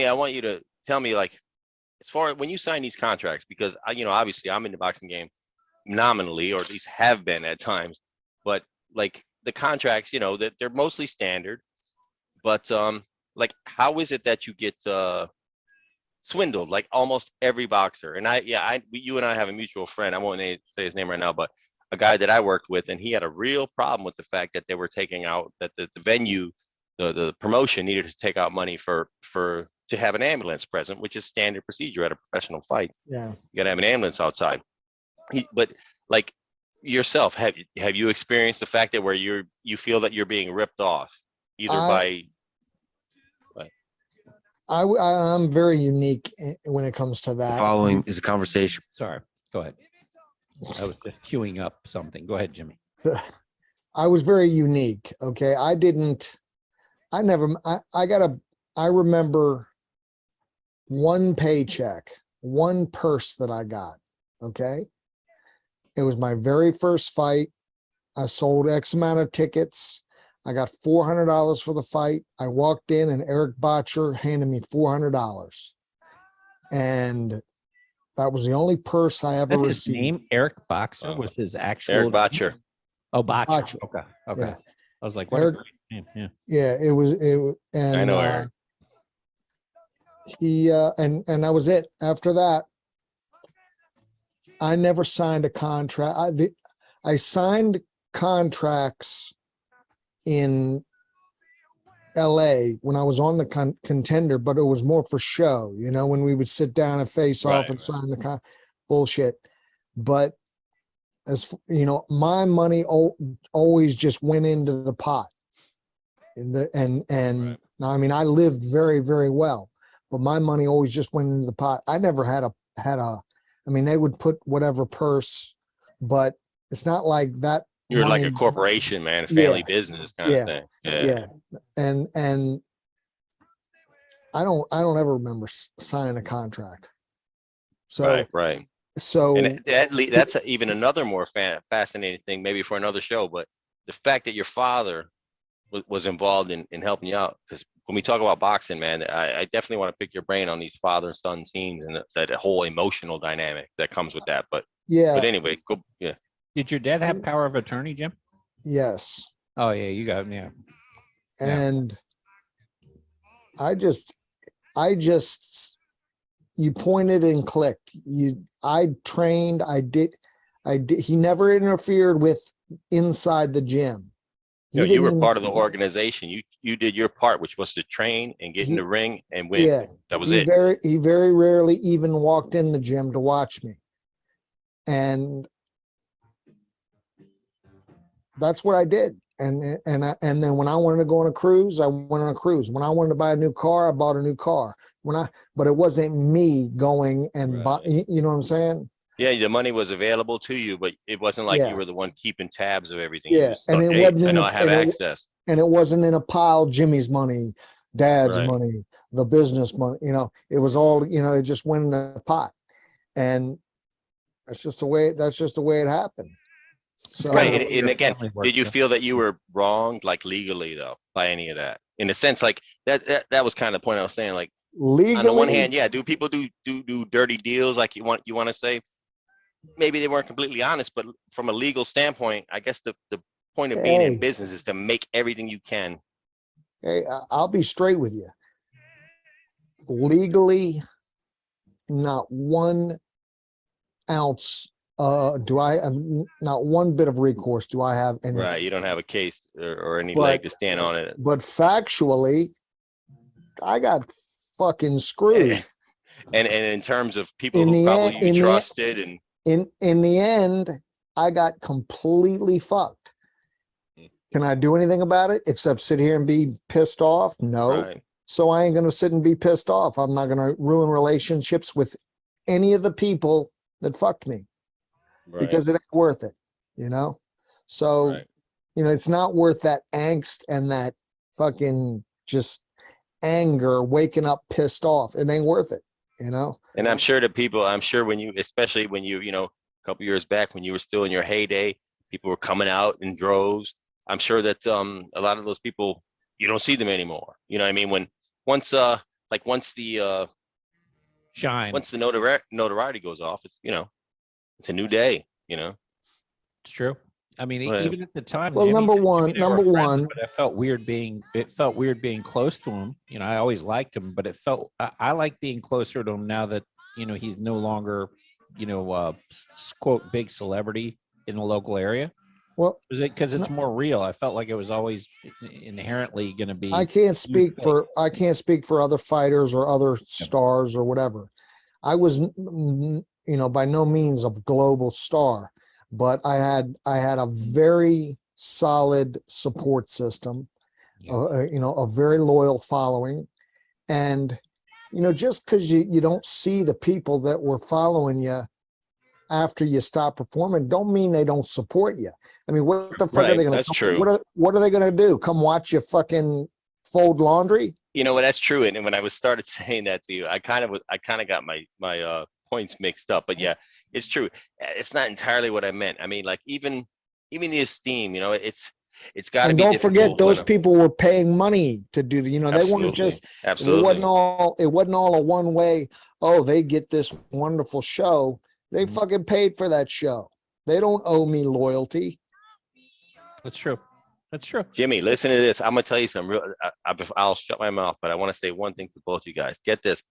I want you to tell me, like, as far as when you sign these contracts, because obviously I'm in the boxing game nominally, or at least have been at times, but like the contracts, that they're mostly standard, but like, how is it that you get swindled like almost every boxer? And you and I have a mutual friend. I won't say his name right now, but a guy that I worked with, and he had a real problem with the fact that they were taking out that the venue, the promotion needed to take out money for to have an ambulance present, which is standard procedure at a professional fight. Yeah, you got to have an ambulance outside. But like yourself, have you experienced the fact that where you feel that you're being ripped off either by I'm very unique when it comes to The that. following is a conversation. Sorry, go ahead. I was just queuing up something. Go ahead, Jimmy. I was very unique. Okay. I remember one paycheck, one purse that I got. Okay. It was my very first fight. I sold X amount of tickets. I got $400 for the fight. I walked in and Eric Botcher handed me $400. And that was the only purse I ever His received. name, Eric Boxer, was his actual Eric Botcher? Oh, Botcher. Botcher. Okay. Yeah. I was like, what? Eric, Yeah. yeah, it was, and I know Eric. He and that was it. After that, I never signed a contract. I signed contracts in LA when I was on the Contender, but it was more for show, when we would sit down and face off and sign the bullshit. But as my money always just went into the pot. And now, I mean, I lived very, very well, but my money always just went into the pot. I never had I mean, they would put whatever purse, but it's not like that. You're like a corporation, man, a family business kind of thing. Yeah. And I don't ever remember signing a contract. So, right. So and that's even another more fascinating thing, maybe for another show, but the fact that your father was involved in helping you out. Because when we talk about boxing, man, I definitely want to pick your brain on these father-son teams and that whole emotional dynamic that comes with that. But anyway, go. Yeah. Did your dad have power of attorney, Jim? Yes. Oh yeah, you got yeah. And I just you pointed and clicked. I trained. I did. He never interfered with inside the gym. You were part of the organization. You did your part, which was to train and get in the ring and win. Yeah, that was it. He very rarely even walked in the gym to watch me, and that's what I did. And then when I wanted to go on a cruise, I went on a cruise. When I wanted to buy a new car, I bought a new car. But it wasn't me going and buy. You know what I'm saying? Yeah, the money was available to you, but it wasn't like you were the one keeping tabs of everything. Yeah, and it wasn't. I have access. And it wasn't in a pile. Jimmy's money, Dad's money, the business money. It was all. It just went in a pot, and that's just the way it happened. So, right, and again, did you feel that you were wronged, like legally, though, by any of that? In a sense, like that was kind of the point I was saying. Like legally, on the one hand, do people do dirty deals? Like you want to say? Maybe they weren't completely honest, but from a legal standpoint, I guess the point of being in business is to make everything you can. Hey, I'll be straight with you. Legally, not 1 ounce not one bit of recourse do I have. Right, you don't have a case or any leg to stand on it. But factually, I got fucking screwed. And in terms of people who probably you trusted and. In the end, I got completely fucked. Can I do anything about it except sit here and be pissed off? No. Right. So I ain't going to sit and be pissed off. I'm not going to ruin relationships with any of the people that fucked me because it ain't worth it, So, it's not worth that angst and that fucking just anger, waking up pissed off. It ain't worth it. And I'm sure especially when you, a couple years back when you were still in your heyday, people were coming out in droves. I'm sure that a lot of those people, you don't see them anymore. You know what I mean? Once like once the Shine. notoriety goes off, it's it's a new day. It's true. I mean, Well, even at the time, Well, Jimmy, number Jimmy one, and I were number friends, one, but it felt weird being close to him. I always liked him, but I like being closer to him now that, he's no longer, quote, big celebrity in the local area. well, Because it's more real. I felt like it was always inherently going to be. I can't speak like- for other fighters or other stars or whatever. I was, by no means a global star, but I had a very solid support system, Yeah. a very loyal following, and just because you don't see the people that were following you after you stop performing, don't mean they don't support you. I mean, what the fuck are Right, they going that's to? true. What are they going to do? Come watch you fucking fold laundry? That's true. And when I started saying that to you, I kind of got my points mixed up. But yeah, it's true. It's not entirely what I meant. I mean, like even the esteem, it's got to And be. don't forget, difficult those when people were paying money to do the. They weren't Absolutely. just. Absolutely. It wasn't all a one way. Oh, they get this wonderful show. They Mhm. fucking paid for that show. They don't owe me loyalty. That's true. That's true. Jimmy, listen to this. I'm gonna tell you something real. I'll shut my mouth, but I want to say one thing to both you guys. Get this: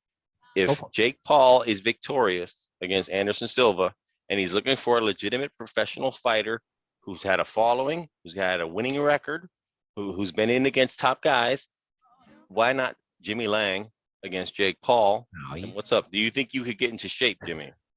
Go if for it. Jake Paul is victorious against Anderson Silva, and he's looking for a legitimate professional fighter who's had a following, who's had a winning record, who's been in against top guys, why not Jimmy Lang against Jake Paul? No, And what's up? Do you think you could get into shape, Jimmy?